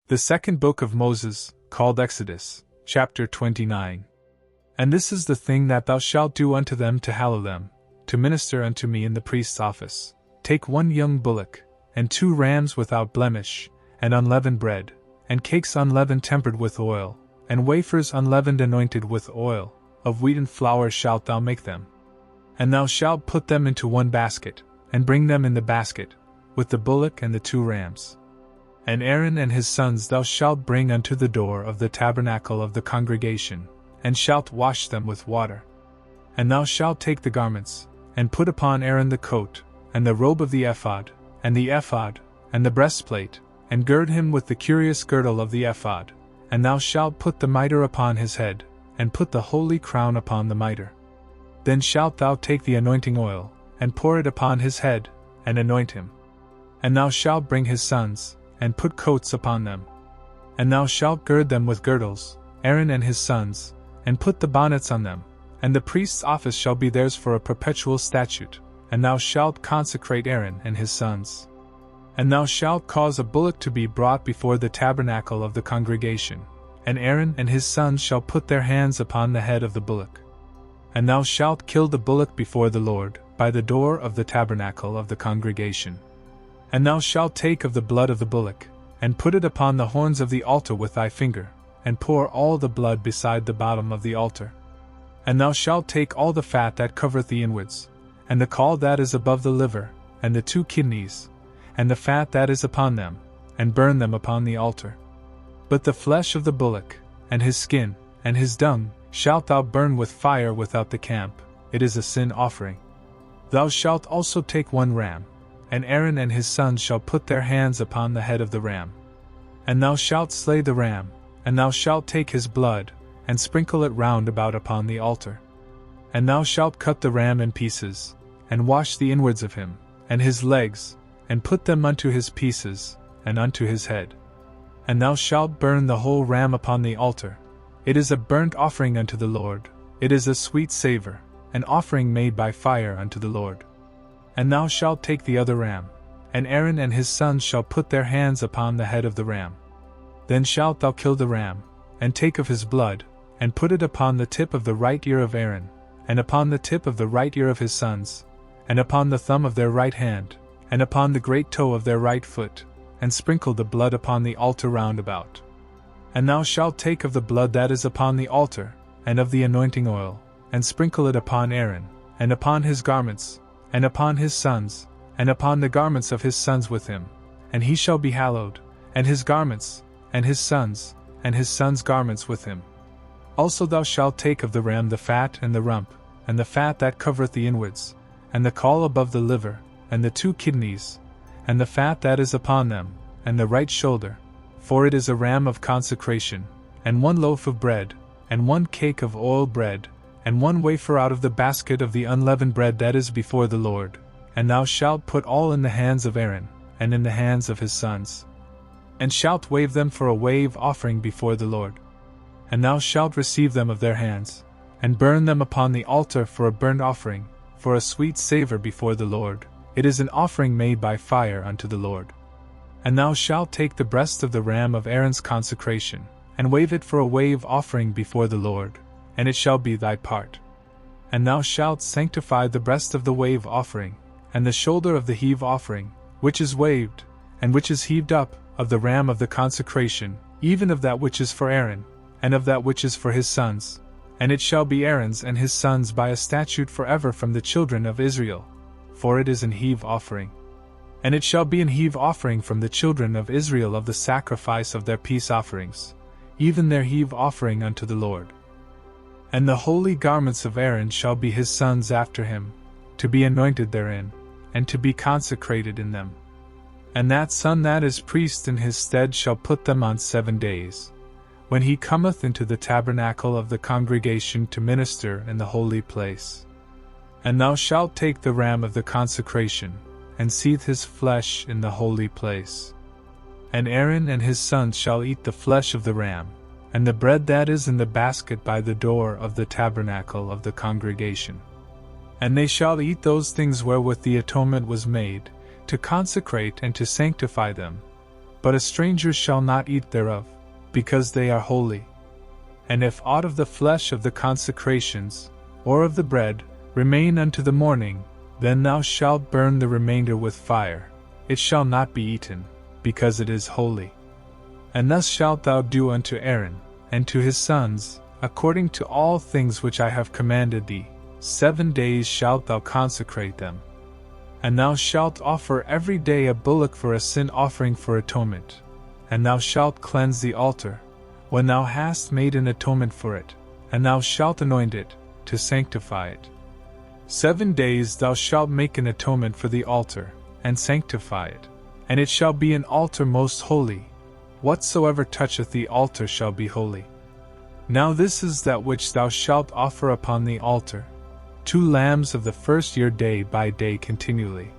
The second book of Moses, called Exodus, chapter 29. And this is the thing that thou shalt do unto them to hallow them, to minister unto me in the priest's office. Take 1 young bullock, and 2 rams without blemish, and unleavened bread, and cakes unleavened tempered with oil, and wafers unleavened anointed with oil, of wheaten flour shalt thou make them. And thou shalt put them into 1 basket, and bring them in the basket, with the bullock and the 2 rams. And Aaron and his sons thou shalt bring unto the door of the tabernacle of the congregation, and shalt wash them with water. And thou shalt take the garments, and put upon Aaron the coat, and the robe of the ephod, and the breastplate, and gird him with the curious girdle of the ephod, and thou shalt put the mitre upon his head, and put the holy crown upon the mitre. Then shalt thou take the anointing oil, and pour it upon his head, and anoint him. And thou shalt bring his sons, and put coats upon them. And thou shalt gird them with girdles, Aaron and his sons, and put the bonnets on them, and the priest's office shall be theirs for a perpetual statute, and thou shalt consecrate Aaron and his sons. And thou shalt cause a bullock to be brought before the tabernacle of the congregation, and Aaron and his sons shall put their hands upon the head of the bullock. And thou shalt kill the bullock before the Lord, by the door of the tabernacle of the congregation. And thou shalt take of the blood of the bullock, and put it upon the horns of the altar with thy finger, and pour all the blood beside the bottom of the altar. And thou shalt take all the fat that covereth the inwards, and the caul that is above the liver, and the 2 kidneys, and the fat that is upon them, and burn them upon the altar. But the flesh of the bullock, and his skin, and his dung, shalt thou burn with fire without the camp, it is a sin offering. Thou shalt also take 1 ram, and Aaron and his sons shall put their hands upon the head of the ram. And thou shalt slay the ram, and thou shalt take his blood, and sprinkle it round about upon the altar. And thou shalt cut the ram in pieces, and wash the inwards of him, and his legs, and put them unto his pieces, and unto his head. And thou shalt burn the whole ram upon the altar. It is a burnt offering unto the Lord, it is a sweet savour, an offering made by fire unto the Lord. And thou shalt take the other ram, and Aaron and his sons shall put their hands upon the head of the ram. Then shalt thou kill the ram, and take of his blood, and put it upon the tip of the right ear of Aaron, and upon the tip of the right ear of his sons, and upon the thumb of their right hand, and upon the great toe of their right foot, and sprinkle the blood upon the altar round about. And thou shalt take of the blood that is upon the altar, and of the anointing oil, and sprinkle it upon Aaron, and upon his garments, and upon his sons, and upon the garments of his sons with him, and he shall be hallowed, and his garments, and his sons' garments with him. Also thou shalt take of the ram the fat and the rump, and the fat that covereth the inwards, and the caul above the liver, and the 2 kidneys, and the fat that is upon them, and the right shoulder, for it is a ram of consecration, and 1 loaf of bread, and 1 cake of oiled bread, and 1 wafer out of the basket of the unleavened bread that is before the Lord. And thou shalt put all in the hands of Aaron, and in the hands of his sons, and shalt wave them for a wave offering before the Lord. And thou shalt receive them of their hands, and burn them upon the altar for a burnt offering, for a sweet savour before the Lord. It is an offering made by fire unto the Lord. And thou shalt take the breast of the ram of Aaron's consecration, and wave it for a wave offering before the Lord, and it shall be thy part. And thou shalt sanctify the breast of the wave offering, and the shoulder of the heave offering, which is waved, and which is heaved up, of the ram of the consecration, even of that which is for Aaron, and of that which is for his sons. And it shall be Aaron's and his sons by a statute forever from the children of Israel, for it is an heave offering. And it shall be an heave offering from the children of Israel of the sacrifice of their peace offerings, even their heave offering unto the Lord. And the holy garments of Aaron shall be his sons after him, to be anointed therein, and to be consecrated in them. And that son that is priest in his stead shall put them on 7 days, when he cometh into the tabernacle of the congregation to minister in the holy place. And thou shalt take the ram of the consecration, and seethe his flesh in the holy place. And Aaron and his sons shall eat the flesh of the ram, and the bread that is in the basket by the door of the tabernacle of the congregation. And they shall eat those things wherewith the atonement was made, to consecrate and to sanctify them, but a stranger shall not eat thereof, because they are holy. And if aught of the flesh of the consecrations, or of the bread, remain unto the morning, then thou shalt burn the remainder with fire, it shall not be eaten, because it is holy. And thus shalt thou do unto Aaron, and to his sons, according to all things which I have commanded thee. 7 days shalt thou consecrate them. And thou shalt offer every day a bullock for a sin offering for atonement. And thou shalt cleanse the altar, when thou hast made an atonement for it, and thou shalt anoint it, to sanctify it. 7 days thou shalt make an atonement for the altar, and sanctify it, and it shall be an altar most holy. Whatsoever toucheth the altar shall be holy. Now this is that which thou shalt offer upon the altar: 2 lambs of the first year day by day continually.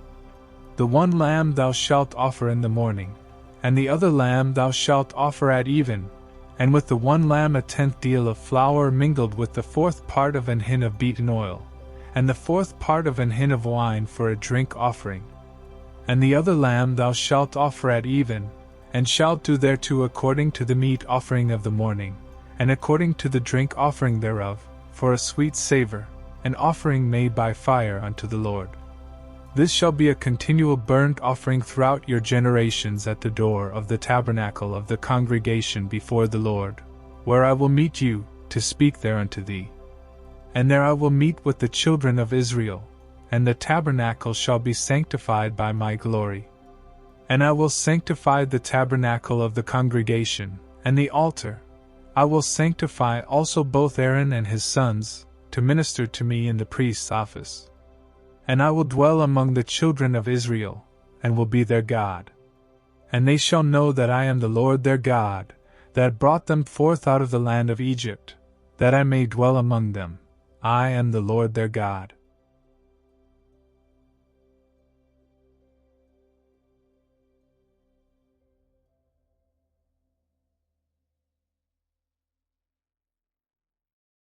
The one lamb thou shalt offer in the morning, and the other lamb thou shalt offer at even, and with the one lamb a 10th deal of flour mingled with the 4th part of an hin of beaten oil, and the 4th part of an hin of wine for a drink offering. And the other lamb thou shalt offer at even, and shalt do thereto according to the meat offering of the morning, and according to the drink offering thereof, for a sweet savour, an offering made by fire unto the Lord. This shall be a continual burnt offering throughout your generations at the door of the tabernacle of the congregation before the Lord, where I will meet you, to speak there unto thee. And there I will meet with the children of Israel, and the tabernacle shall be sanctified by my glory. And I will sanctify the tabernacle of the congregation, and the altar. I will sanctify also both Aaron and his sons, to minister to me in the priest's office. And I will dwell among the children of Israel, and will be their God. And they shall know that I am the Lord their God, that brought them forth out of the land of Egypt, that I may dwell among them. I am the Lord their God.